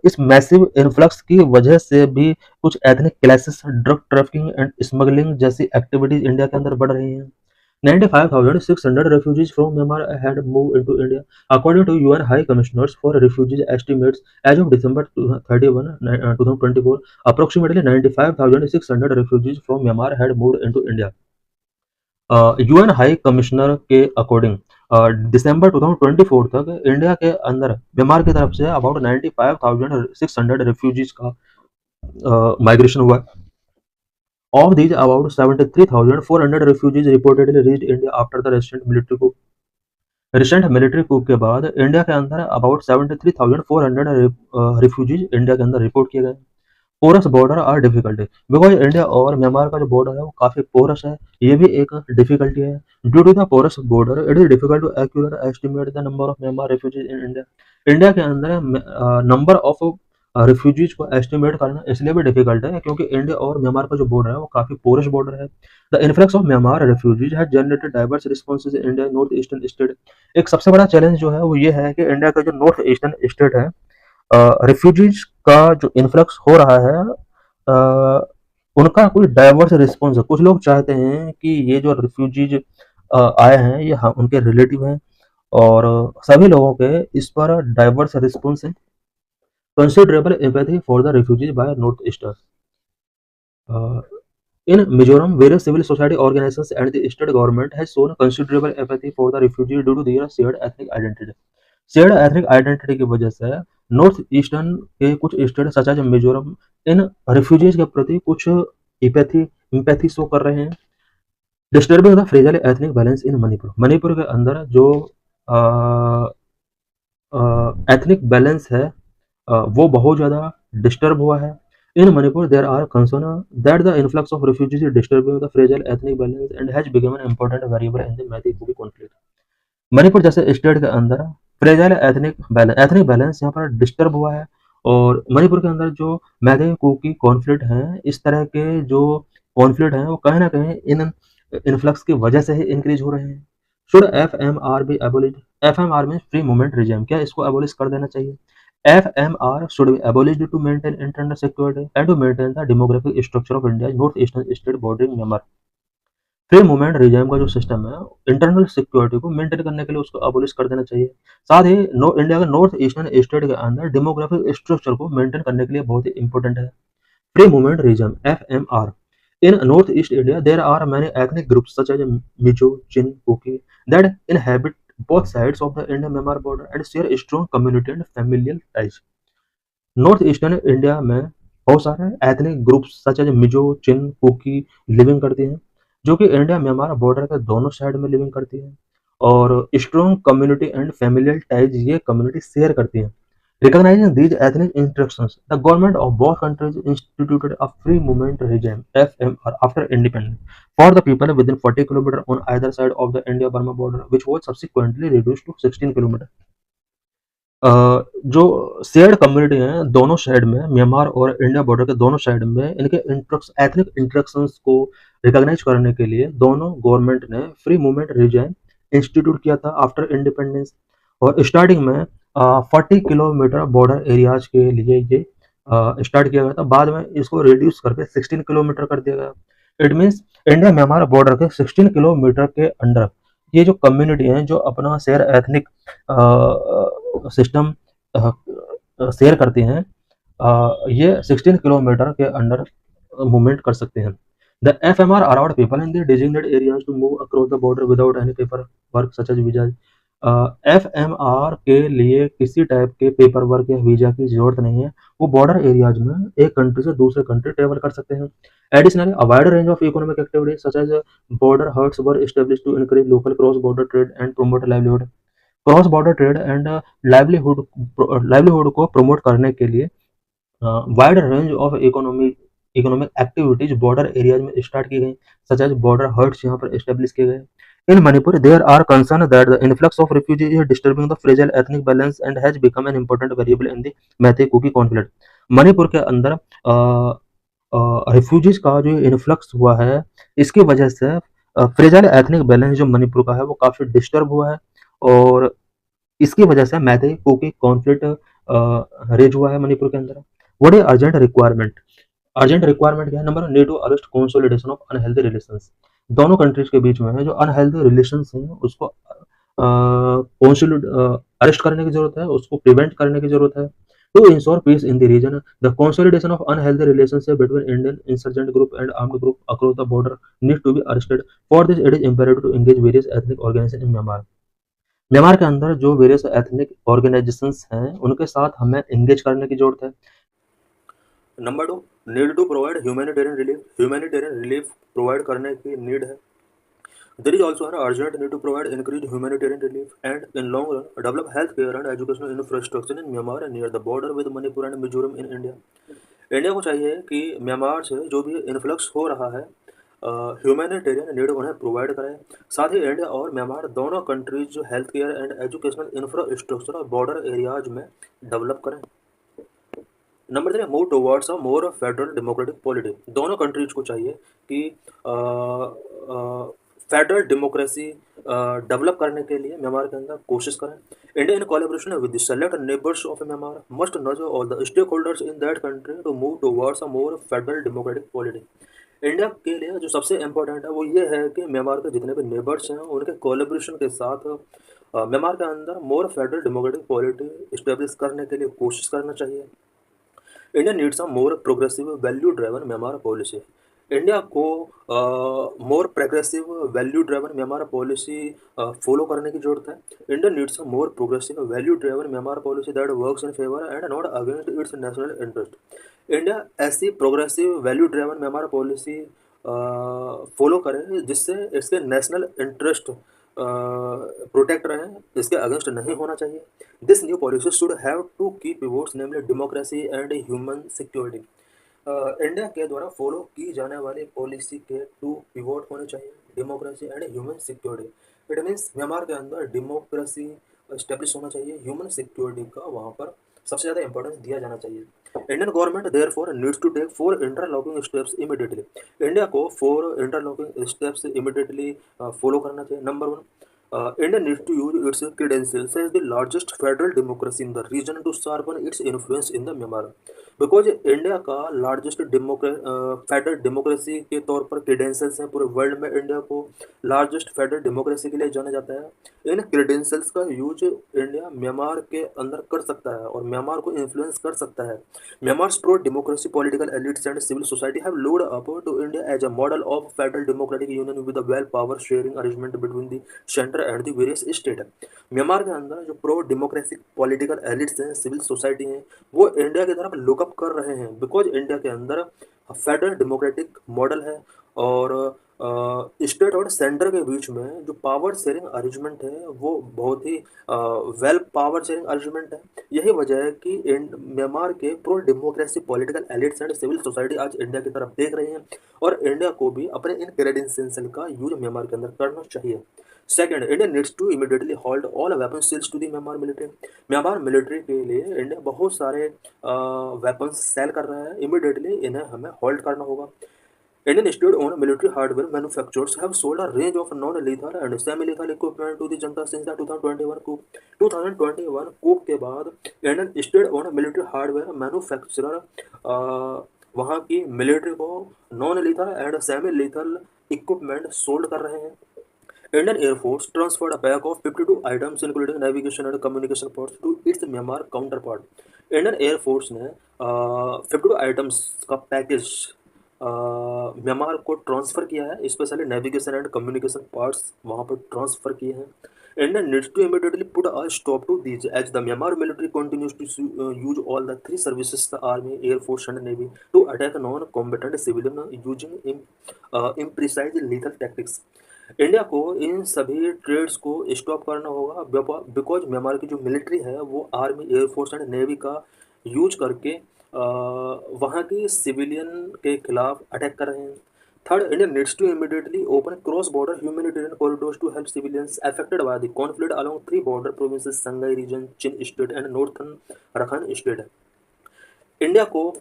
इस मैसिव इन्फ्लक्स की वजह से भी कुछ ethnic clashes, drug trafficking and smuggling जैसी एक्टिविटीज इंडिया के अंदर बढ़ रही हैं। 95,600 refugees from Myanmar had moved into India, according to UN High Commissioners for Refugees estimates as of December 31, 2024. Approximately 95,600 refugees from Myanmar had moved into India. UN high commissioner के according दिसंबर 2024 तक India के अंदर Myanmar की तरफ say about 95,600 refugees का migration हुआ। Of these about 73,400 refugees reportedly reached India after the recent military coup। Recent military coup के बाद इंडिया के अंदर अबाउट 73,400 रेफ्यूजीज इंडिया के अंदर रिपोर्ट किए गए। Porous border are difficulty, because India और म्यांमार का जो बॉर्डर है वो काफी पोरस है, ये भी एक डिफिकल्टी है। Due to the porous border it is difficult to accurate estimate the number of Myanmar refugees in India. India के अंदर नंबर ऑफ रिफ्यूजीज को एस्टिमेट करना इसलिए भी डिफिकल्ट है क्योंकि इंडिया और म्यांमार का जो बॉर्डर है वो काफी पोरस बॉर्डर है। The influx of Myanmar refugees has generated diverse responses in India north eastern state. एक सबसे बड़ा चैलेंज जो है वो ये है कि इंडिया का जो नॉर्थ ईस्टर्न स्टेट है, रिफ्यूजीज का जो इन्फ्लक्स हो रहा है उनका कोई डाइवर्स रिस्पॉन्स है। कुछ लोग चाहते हैं कि ये जो रिफ्यूजीज आए हैं ये उनके रिलेटिव हैं और सभी लोगों के इस पर डाइवर्स रिस्पॉन्स है। Considerable empathy for the refugees by north eastern. In Mizoram, various civil society organizations and the state government has shown considerable empathy for the refugees due to their shared ethnic identity. Shared ethnic identity की वजह से north eastern के कुछ state such as Mizoram इन refugees के प्रति कुछ empathy show कर रहे हैं। Disturbing the fragile ethnic balance इन मणिपुर। मणिपुर के अंदर जो एथनिक बैलेंस है वो बहुत ज़्यादा डिस्टर्ब हुआ है। In Manipur, there are concerns that the influx of refugees is disturbing the fragile ethnic balance and has become an important variable in the Meitei-Kuki conflict. Manipur जैसे स्टेट के अंदर फ्रेजाइल एथनिक बैलेंस यहाँ पर disturb हुआ है और मणिपुर के अंदर जो मैतेई-कुकी कॉन्फ्लिक्ट हैं, इस तरह के जो कॉन्फ्लिक्ट हैं वो कहीं ना कहीं इन इन्फ्लक्स की वजह से ही इंक्रीज हो रहे हैं। Should FMR be abolish? FMR में फ्री मूवमेंट रिजिम, क्या इसको एबोलिश कर देना चाहिए? FMR should be abolished to maintain internal security and to maintain the demographic structure of India's northeastern state bordering Myanmar. Free movement regime का जो system है internal security को मेंटेन करने के लिए उसको अबोलिश कर देना चाहिए। साथ ही इंडिया के नॉर्थ ईस्टर्न स्टेट के अंदर डेमोग्राफिक स्ट्रक्चर को मेंटेन करने के लिए बहुत ही इंपॉर्टेंट है। Free movement regime FMR। In northeast India, there are many ethnic groups such as Mizo, Chin, Kuki that inhabit both sides of the India-Myanmar border and share a strong community and familial ties. North eastern India में बहुत सारे ethnic groups such as Mizo, Chin, Kuki living करते हैं जो कि India Myanmar border के दोनों side में लिविंग करती है, और strong community and familial ties ये कम्युनिटी शेयर करती है। Recognizing these ethnic interactions, the government of both countries instituted a free movement regime (FMR) after independence for the people within 40 km on either side of the India-Burma border, which was subsequently reduced to 16 km. जो shared community हैं दोनों side में, Myanmar और India border के दोनों side में, इनके ethnic interactions को रिकॉग्नाइज करने के लिए दोनों गवर्नमेंट ने फ्री मूवमेंट रीजन इंस्टीट्यूट किया था आफ्टर इंडिपेंडेंस। और स्टार्टिंग में 40 किलोमीटर बॉर्डर एरियाज के लिए ये स्टार्ट किया गया था, बाद में इसको रिड्यूस करके 16 किलोमीटर कर दिया गया। It means India Myanmar border के 16 किलोमीटर के अंडर ये जो कम्युनिटी हैं जो अपना शेयर एथनिक सिस्टम शेयर करते हैं, ये 16 किलोमीटर के अंडर मूवमेंट कर सकते हैं। The FMR allowed people in the designated areas to move across the border without any paperwork such as visa। FMR के लिए किसी टाइप के पेपर वर्क या वीजा की जरूरत नहीं है, वो बॉर्डर एरियाज में एक कंट्री से दूसरे कंट्री ट्रेवल कर सकते हैं। Additionally a wide range of economic activities such as border huts were established to encourage local cross-border trade and promote livelihood। Cross border trade and livelihood को promote करने के लिए wide range of economic activities border areas में start की गई, such as border hertz यहाँ पर establish किए गए। In Manipur, there are concerns that the influx of refugees is disturbing the fragile ethnic balance and has become an important variable in the Meitei-Kuki conflict। Manipur के अंदर refugees का जो influx हुआ है, इसकी वजह से फ्रेजाइल एथनिक बैलेंस जो मणिपुर का है वो काफ़ी डिस्टर्ब हुआ है, और इसकी वजह से मैते कुकी कॉन्फ्लिक्ट रेज हुआ है मणिपुर के अंदर। What is urgent requirement? Urgent requirement क्या है? Number need to arrest consolidation of unhealthy relations. दोनों कंट्रीज के बीच में है जो अनहेल्दी रिलेशंस हैं उसको अरेस्ट करने की जरूरत है, उसको प्रिवेंट करने की जरूरत है। To ensure peace in the region, the consolidation of unhealthy relationship between Indian insurgent group and armed group across the border need to be arrested. For this it is imperative to engage various ethnic organisation in Myanmar. Myanmar के अंदर जो various ethnic organisations हैं उनके साथ हमें engage करने की जरूरत है। Number 2, need to provide humanitarian relief provide करने की नीड है। There is also an urgent need to provide increased humanitarian relief and, in long run, develop healthcare and educational infrastructure in Myanmar and near the border with Manipur and Mizoram in India। India को चाहिए कि Myanmar से जो भी influx हो रहा है humanitarian need उन्हें प्रोवाइड करें। साथ ही इंडिया और म्यांमार दोनों कंट्रीज जो health care and educational infrastructure और बॉर्डर एरियाज में डेवलप करें। Number 3, move towards a more federal democratic polity. दोनों कंट्रीज को चाहिए कि फेडरल डेमोक्रेसी डेवलप करने के लिए म्यांमार के अंदर कोशिश करें। India in collaboration with the select neighbours of Myanmar must nurture all the stakeholders in that country to move towards a more federal democratic polity. India के लिए जो सबसे इम्पोर्टेंट है वो ये है कि म्यांमार के जितने भी नेबर्स हैं उनके कोलैबोरेशन के साथ म्यांमार के अंदर more federal democratic polity establish करने के लिए कोशिश करना चाहिए। India needs a more progressive value driven Myanmar policy. India को more progressive value driven Myanmar policy follow करने की जरूरत है। India needs a more progressive value driven Myanmar policy that works in favour and not against its national interest. India ऐसी progressive value driven Myanmar policy follow करे जिससे इसके national interest protect रहें, इसके अगेंस्ट नहीं होना चाहिए। This new policy should have two key pivots namely democracy and human security. India के द्वारा फॉलो की जाने वाली पॉलिसी के 2 पिवोट होने चाहिए, democracy and human security. It means Myanmar के अंदर डेमोक्रेसी स्टेब्लिश होना चाहिए, ह्यूमन सिक्योरिटी का वहाँ पर सबसे ज़्यादा इंपॉर्टेंस दिया जाना चाहिए। Indian government therefore needs to take 4 interlocking steps immediately. India को 4 इंटरलॉकिंग स्टेप्स इमीडिएटली फॉलो करना चाहिए। Number 1, India needs to use its credentials as the largest federal democracy in the region to sharpen its influence in the Myanmar। Because India का largest federal democracy के तौर पर credentials हैं, पूरे world में India को लार्जेस्ट फेडरल डेमोक्रेसी के लिए जाना जाता है। इन क्रीडेंशियल्स का यूज इंडिया म्यांमार के अंदर कर सकता है और म्यांमार को इन्फ्लुएंस कर सकता है। Myanmar's pro democracy political elites and civil society have looked up to India as a model of federal democratic union with a well power sharing arrangement between the centre and the various state. Myanmar के अंदर जो pro democratic political elites हैं, civil society हैं, वो India की तरफ lookup कर रहे हैं बिकॉज इंडिया के अंदर फेडरल डेमोक्रेटिक मॉडल है और स्टेट और सेंटर के बीच में जो पावर शेयरिंग अरेंजमेंट है वो बहुत ही वेल पावर शेयरिंग अरेंजमेंट है। यही वजह है कि म्यांमार के pro democracy political elites and civil society आज इंडिया की तरफ देख रहे हैं और इंडिया को भी अपने इन क्रेडेंशियल का यूज म्यांमार के अंदर करना चाहिए। Second, India needs to immediately hold all weapon sales to the Myanmar military. Myanmar military के लिए इंडिया बहुत सारे वेपन्स सेल कर रहा है, इमीडिएटली इन्हें हमें होल्ड करना होगा। Indian state-owned military hardware manufacturers have sold a range of non-lethal and semi-lethal equipment to the Janata since the 2021 coup. 2021 coup के बाद Indian state-owned military hardware manufacturer वहाँ की मिलिट्री को non-lethal and semi-lethal equipment sold कर रहे हैं। Indian Air Force transferred a pack of 52 items including navigation and communication parts to its Myanmar counterpart. Indian Air Force ने 52 items का package Myanmar को transfer किया है, specially navigation and communication parts वहाँ पर ट्रांसफ़र किए हैं। India needs to immediately put a stop to these as the Myanmar military continues to use all the three services, the army, air force and navy, to attack non-combatant civilian using imprecise lethal tactics. India को इन सभी trades को stop करना होगा because Myanmar की जो military है वो army, air force and navy का यूज करके वहाँ की सिविलियन के खिलाफ अटैक कर रहे हैं। Third, India needs to immediately open cross border humanitarian corridors to help civilians affected by the conflict along 3 border provinces Sagaing region, Chin state and northern Rakhine state. India को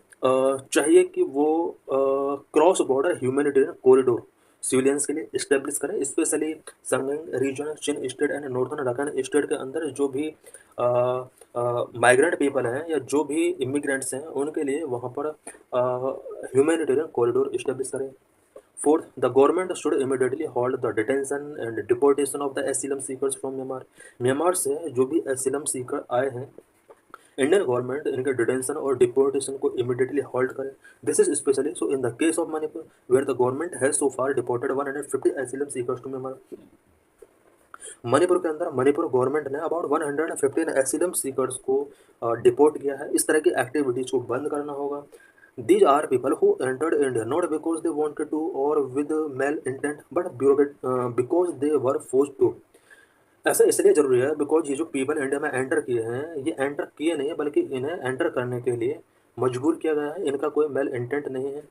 चाहिए कि वो cross border humanitarian corridor civilians के लिए establish करें, specially Sagaing region, Chin state and northern Rakhine state के अंदर जो भी माइग्रेंट पीपल हैं या जो भी इमिग्रेंट्स हैं उनके लिए वहाँ पर ह्यूमैनिटेरियन कॉरिडोर इस्टेब्लिश करें। Fourth, the government should immediately hold the detention and deportation of the asylum seekers from Myanmar. Myanmar से जो भी एसिलम सीकर आए हैं, इंडियन गवर्नमेंट इनके डिटेंशन और डिपोर्टेशन को इमीडिएटली होल्ड करे। This is specially so in the case of Manipur where the government has so far deported 150 asylum seekers to Myanmar. Manipur के अंदर मणिपुर गवर्नमेंट ने अबाउट 115 एसिलम सीकर्स को डिपोर्ट किया है। इस तरह की एक्टिविटीज को बंद करना होगा। These are people who entered India not because they wanted to or with mal intent, but because they were forced to. ऐसा इसलिए ज़रूरी है बिकॉज ये जो पीपल इंडिया में एंटर किए हैं ये एंटर किए नहीं बल्कि इन्हें एंटर करने के लिए मजबूर किया गया है, इनका कोई मेल इंटेंट नहीं है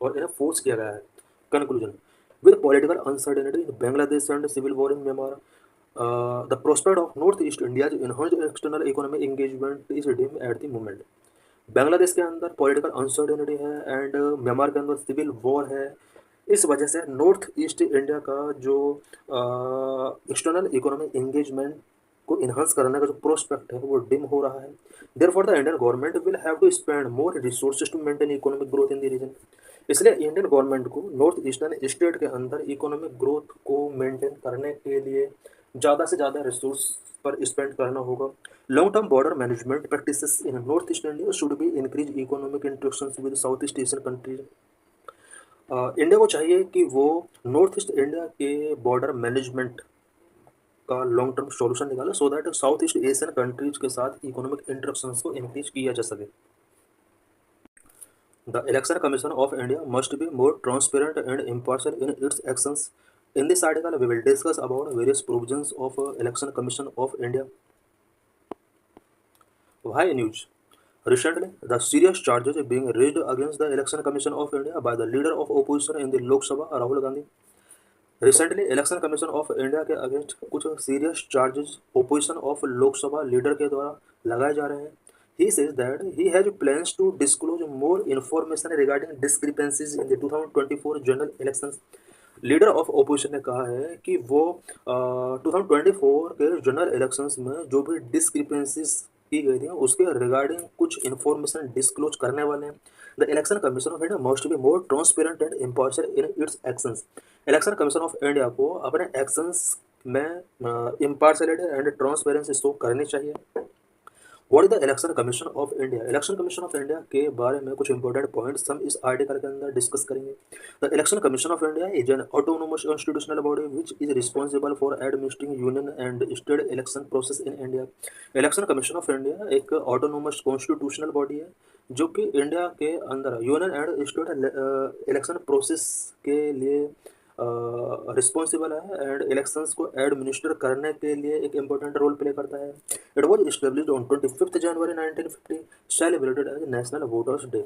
और इन्हें फोर्स किया गया है। Conclusion, with political uncertainty in Bangladesh and civil war in Myanmar, the prospect of north east India enhanced external economic engagement is dim at the moment. Bangladesh के अंदर पॉलिटिकल अनसर्टेनिटी है एंड म्यांमार के अंदर सिविल वॉर है, इस वजह से north east India का जो एक्सटर्नल इकोनॉमिक एंगेजमेंट को इन्हांस करने का जो प्रोस्पेक्ट है वो डिम हो रहा है। Therefore the Indian government will have to spend more resources to maintain economic growth in the region. इसलिए इंडियन गवर्नमेंट को नॉर्थ ईस्टर्न स्टेट के अंदर इकोनॉमिक ग्रोथ को मेंटेन करने के लिए ज़्यादा से ज़्यादा रिसोर्स पर स्पेंड करना होगा। Long term border management practices in north east India should be increase economic interactions with south east Asian countries. India को चाहिए कि वो नॉर्थ ईस्ट इंडिया के बॉर्डर मैनेजमेंट का लॉन्ग टर्म सॉल्यूशन निकाले so that south east Asian countries के साथ economic interactions को इंक्रीज किया जा सके। The election commission of India must be more transparent and impartial in its actions. In this article, we will discuss about various provisions of Election Commission of India. Why news? Recently, the serious charges being raised against the Election Commission of India by the leader of opposition in the Lok Sabha, Rahul Gandhi. Recently, Election Commission of India के against कुछ serious charges opposition of Lok Sabha leader के द्वारा लगाए जा रहे हैं। He says that he has plans to disclose more information regarding discrepancies in the 2024 general elections. Leader of opposition ने कहा है कि वो 2024 के जनरल इलेक्शंस में जो भी डिस्क्रिपेंसीज की गई थी उसके रिगार्डिंग कुछ इन्फॉर्मेशन डिस्क्लोज करने वाले हैं। The election commission of India must be more transparent and impartial in its actions. Election commission of India को अपने एक्शंस में इम्पार्शियलिटी एंड ट्रांसपेरेंसी शो करनी चाहिए। What is the election commission of India? Election commission of India के बारे में कुछ important points हम इस आर्टिकल के अंदर डिस्कस करेंगे। The election commission of India is an autonomous constitutional body which is responsible for administering union and state election process in India. Election commission of India एक ऑटोनोमस कॉन्स्टिट्यूशनल बॉडी है जो कि India के अंदर union and state election process के लिए responsible है and elections को एडमिनिस्टर करने के लिए एक इम्पोर्टेंट रोल प्ले करता है। It was established on 25 January 1950, celebrated as national voters day.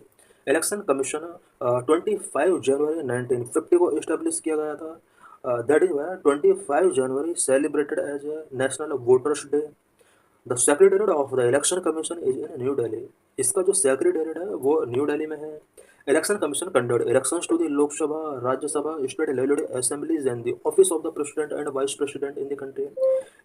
Election commission 25 जनवरी 1950 को इस्टेब्लिश किया गया था। That is why 25 January celebrated as national voters day. The secretariat of the election commission is in New Delhi. इसका जो secretariat है वो New Delhi में है। Election commission conduct elections to the Lok Sabha, Rajya Sabha, state legislative assemblies and the office of the president and vice president in the country.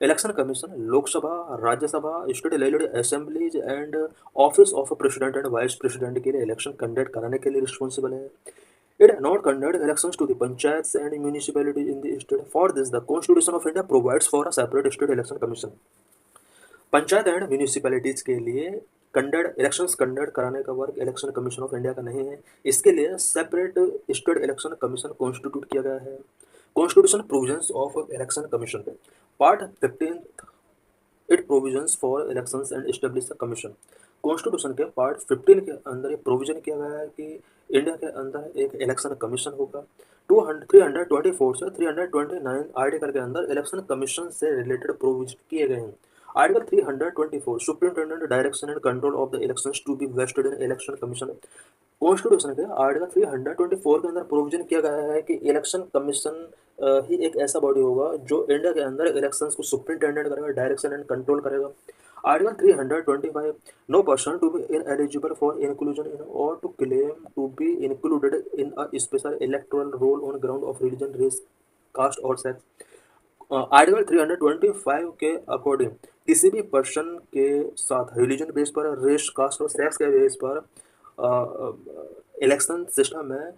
Election commission Lok Sabha, Rajya Sabha, state legislative assemblies and office of president and vice president के लिए election conduct कराने के लिए responsible है। It not conduct elections to the panchayats and municipalities in the state. For this, the Constitution of India provides for a separate state election commission. Panchayat and municipalities के लिए elections conduct कराने का work election commission of India का नहीं है। इसके लिए separate state election commission constitute किया गया है। Constitution provisions of election commission, part 15, it provisions for elections and establish the commission. Constitution के पार्ट 15 के अंदर ये प्रोविजन किया गया है कि इंडिया के अंदर एक इलेक्शन कमीशन होगा। 324 से 329 आर्टिकल के अंदर इलेक्शन कमीशन से रिलेटेड प्रोविजन किए गए हैं। Article 324, superintendent direction and control of the elections to be vested in election commission. Constitution के आर्टिकल 324 के अंदर प्रोविजन किया गया है कि इलेक्शन कमीशन ही एक ऐसा बॉडी होगा जो इंडिया के अंदर इलेक्शंस को सुप्रिंटेंडेंट करेगा, डायरेक्शन एंड कंट्रोल करेगा। Article 325, no person to be ineligible for inclusion in or to claim to be included in a special electoral roll on ground of religion, race, caste और sex. Article 325 के according किसी भी person के साथ religion base पर, race, caste और sex के base पर इलेक्शन सिस्टम में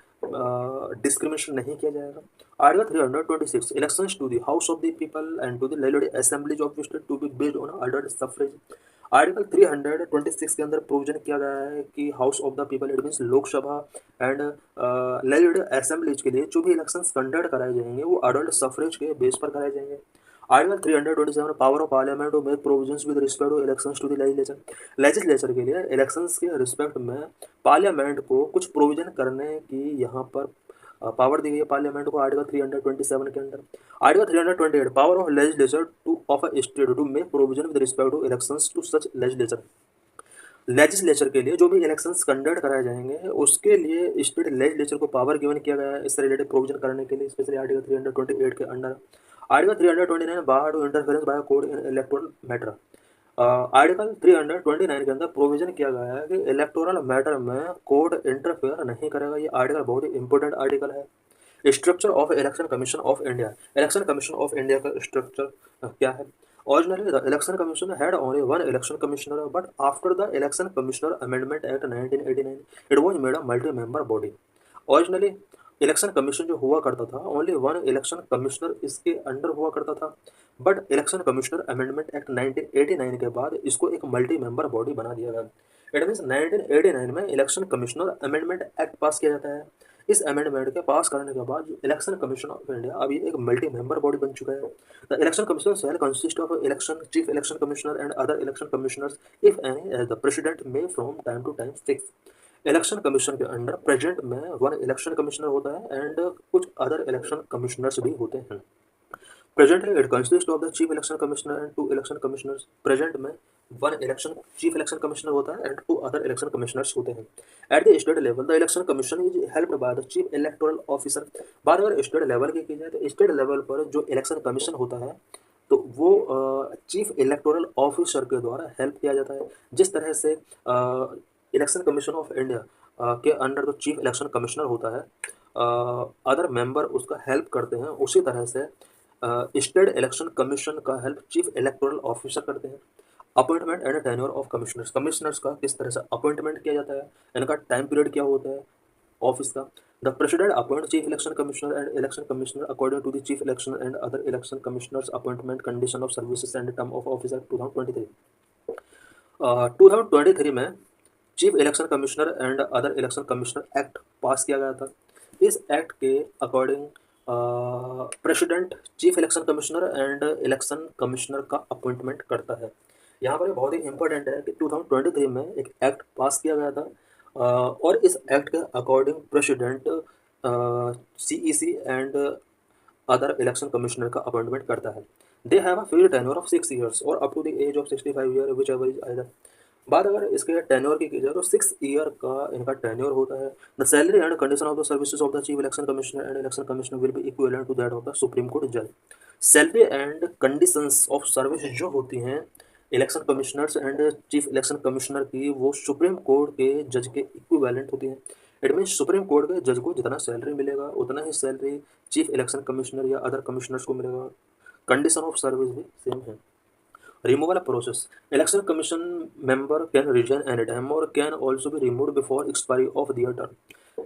डिस्क्रिमिनेशन नहीं किया जाएगा। Article 326, elections to the house of the people and to the legislative assemblies of the state to be based on adult suffrage. Article 326 के अंदर प्रोविजन किया गया है कि house of the people, it means Lok Sabha and legislative assemblies के लिए जो भी इलेक्शंस कंडक्ट कराए जाएंगे वो अडल्ट सफरेज के बेस पर कराए जाएंगे। Article 327, power of parliament to make provisions with respect to elections to the legislature. Legislature के लिए इलेक्शंस के रिस्पेक्ट में पार्लियामेंट को कुछ प्रोविजन करने की यहाँ पर पावर दी गई है पार्लियामेंट को आर्टिकल 327 के अंदर। Article 328, power of legislature to of a state to make provision with respect to elections to such legislature. Legislature के लिए जो भी इलेक्शंस कंडक्ट कराए जाएंगे उसके लिए स्टेट लेजिस्लेचर को पावर गिवन किया गया है इससे रिलेटेड प्रोविजन करने के लिए, स्पेशली आर्टिकल 328 के under. Article 329, bar to interference by court in electoral matter. Article 329 के अंदर प्रोविजन किया गया है कि इलेक्टोरल मैटर में कोर्ट इंटरफेयर नहीं करेगा। ये आर्टिकल बहुत ही इंपॉर्टेंट आर्टिकल है। Structure of election commission of India. Election commission of India का स्ट्रक्चर क्या है? Originally, the Election Commission had only one election commissioner, but after the Election Commissioner Amendment Act 1989, it was made a multi-member body. Originally, election commission जो हुआ करता था only one election commissioner इसके under हुआ करता था, but election commissioner amendment act 1989 के बाद इसको एक मल्टी मेंबर बॉडी बना दिया गया। इट मीन्स 1989 में election commissioner amendment act pass किया जाता है। इस अमेंडमेंट के पास करने के बाद इलेक्शन कमीशन ऑफ इंडिया अभी एक मल्टी मेंबर बॉडी बन चुका है। The election commission shall consist of election chief election commissioner and other election commissioners if any as the president may from time to time fix. Election commission के under present में one election commissioner होता है and कुछ other election commissioners भी होते हैं। Presently, it consists of the chief election commissioner and two election commissioners. Present में one election chief election commissioner होता है and two other election commissioners होते हैं. At the state level, the election commission is helped by the chief electoral officer. बात अगर state level की जाए तो state level पर जो election commission होता है तो वो चीफ इलेक्टोरल ऑफिसर के द्वारा हेल्प किया जाता है। जिस तरह से इलेक्शन कमीशन ऑफ इंडिया के अंडर जो चीफ इलेक्शन कमिश्नर होता है अदर मेंबर उसका हेल्प करते हैं, उसी तरह से स्टेट इलेक्शन कमीशन का हेल्प चीफ इलेक्टोरल ऑफिसर करते हैं। Appointment and tenure of commissioners, commissioners का किस तरह से अपॉइंटमेंट किया जाता है, इनका टाइम पीरियड क्या होता है ऑफिस का। The president appoint chief election commissioner and election commissioner according to the chief election and other election commissioners appointment condition of services and term of office act 2023। 2023 में chief election commissioner and other election commissioner act pass किया गया था। इस act के according president chief election commissioner and election commissioner का appointment करता है। यहाँ पर बहुत ही इंपॉर्टेंट है कि 2023 में एक एक्ट पास किया गया था और इस एक्ट के according president CEC and other election commissioner का अपॉइंटमेंट करता है। They have a free tenure of 6 years और up to the age of 65 year which ever is either. बात अगर इसके टेन्योर की जाए तो 6 ईयर का इनका टेन्योर होता है। The salary and condition of the services of the chief election commissioner and election commissioner will be equivalent to that of the supreme court जज। Salary and conditions of service जो होती हैं election commissioners and chief election commissioner की, वो supreme court के जज के equivalent होती हैं। इट मीन सुप्रीम कोर्ट के जज को जितना सैलरी मिलेगा उतना ही सैलरी चीफ इलेक्शन कमिश्नर या अदर कमिश्नर्स को मिलेगा। कंडीशन ऑफ सर्विस भी सेम है। Removal process. Election Commission member can resign anytime or can also be removed before expiry of their term.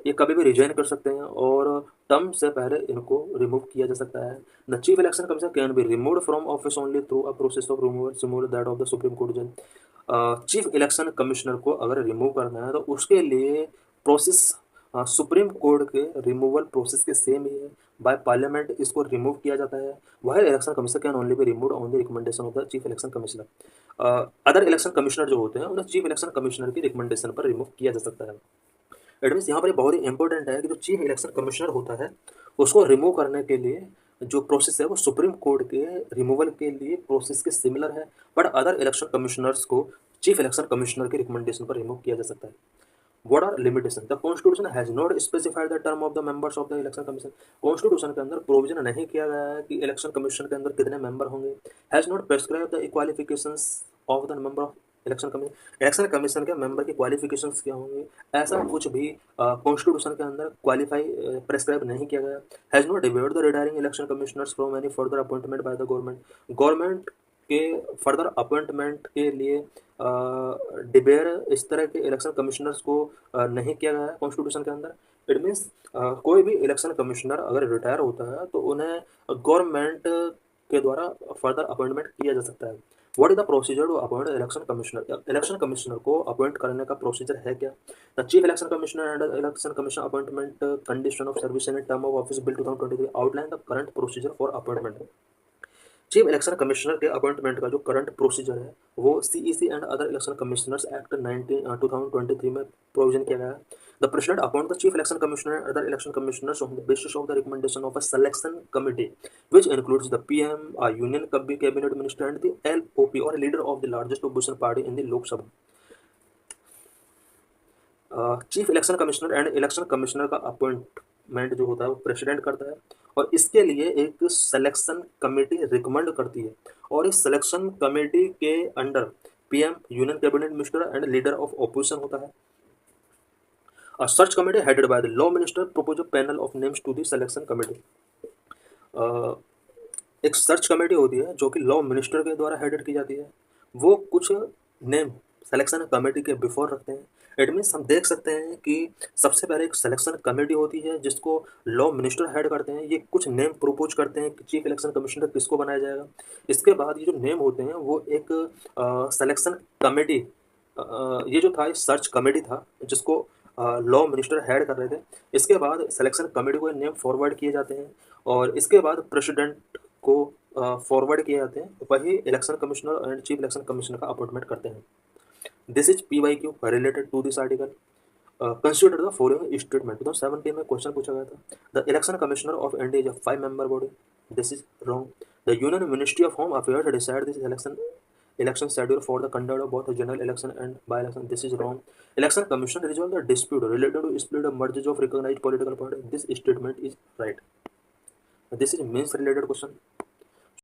ये कभी भी रिजाइन कर सकते हैं और टर्म से पहले इनको रिमूव किया जा सकता है। The chief election commissioner can be removed from office only through a process of removal similar that of the supreme court जज। चीफ इलेक्शन कमिश्नर को अगर रिमूव करना है तो उसके लिए प्रोसेस सुप्रीम कोर्ट के रिमूवल प्रोसेस के सेम ही है। बाय पार्लियामेंट इसको रिमूव किया जाता है। वह election commissioner can only be removed on the recommendation of the chief election commissioner. Other election commissioner जो होते हैं उन्हें चीफ इलेक्शन कमिश्नर की रिकमेंडेशन पर रिमूव किया जा सकता है। इट मीन्स यहाँ पर बहुत ही इंपॉर्टेंट है कि जो चीफ इलेक्शन कमिश्नर होता है उसको रिमूव करने के लिए जो प्रोसेस है वो सुप्रीम कोर्ट के रिमूवल के लिए प्रोसेस के सिमिलर है, बट अदर इलेक्शन कमिश्नर्स को चीफ इलेक्शन कमिश्नर के रिकमेंडेशन पर रिमूव किया जा सकता है। What are limitations? The Constitution has not specified the term of the members of the election commission. Constitution के अंदर प्रोविजन नहीं किया गया है कि इलेक्शन कमीशन के अंदर कितने मेंबर होंगे। Has not prescribed the qualifications of the member of election commission. Election commission के मेंबर की क्वालिफिकेशंस क्या होंगे, ऐसा कुछ भी कॉन्स्टिट्यूशन के अंदर क्वालिफाई प्रेस्क्राइब नहीं किया गया। Has not divided the retiring election commissioners from any further appointment by the government. Government के फर्दर अपॉइंटमेंट के लिए डिबेयर इस तरह के इलेक्शन कमिश्नर्स को नहीं किया गया है कॉन्स्टिट्यूशन के अंदर। इट मीन्स कोई भी इलेक्शन कमिश्नर अगर रिटायर होता है तो उन्हें गवर्नमेंट के द्वारा फर्दर अपॉइंटमेंट किया जा सकता है। What is the procedure to appoint election commissioner? Election commissioner को अपॉइंट करने का प्रोसीजर है क्या? The chief election commissioner and election commission appointment condition of service and term of office bill 2023 outline the current procedure for appointment. Chief election commissioner के appointment का जो current procedure है वो CEC and other election commissioners act 2023 में provision किया गया है। The president appoint the chief election commissioner and other election commissioners on the basis of the recommendation of a selection committee which includes the PM, a union cabinet minister and the LOP और leader of the largest opposition party in the Lok Sabha. Chief election commissioner and election commissioner का appointment जो होता है वो president करता है और इसके लिए एक सिलेक्शन कमेटी रिकमेंड करती है और इस सिलेक्शन कमेटी के under PM, union cabinet minister and leader of opposition होता है। A search committee headed by the law minister propose a panel of names to the selection committee. एक search committee होती है जो कि लॉ मिनिस्टर के द्वारा हेडेड की जाती है। वो कुछ नेम सिलेक्शन कमेटी के बिफोर रखते हैं। इट मीन्स हम देख सकते हैं कि सबसे पहले एक सिलेक्शन कमेटी होती है जिसको लॉ मिनिस्टर हेड करते हैं। ये कुछ नेम प्रपोज करते हैं कि चीफ इलेक्शन कमिश्नर किसको बनाया जाएगा। इसके बाद ये जो नेम होते हैं वो एक सिलेक्शन कमेटी, ये जो था ये सर्च कमेटी था जिसको लॉ मिनिस्टर हेड कर रहे थे। इसके बाद सिलेक्शन कमेटी को नेम फॉरवर्ड किए जाते हैं और इसके बाद प्रेसिडेंट को फॉरवर्ड किए जाते हैं। वही election commissioner and chief election commissioner का अपॉइंटमेंट करते हैं। This is PYQ related to this article. Consider the following statement. 2017 में क्वेश्चन पूछा गया था। The election commissioner of India is a 5-member body. This is wrong. The union ministry of home affairs decide this election schedule for the conduct of both general election and by-election. This is wrong. Election Commission resolve the dispute related to split of merges of recognized political party. This statement is right. This is means related question.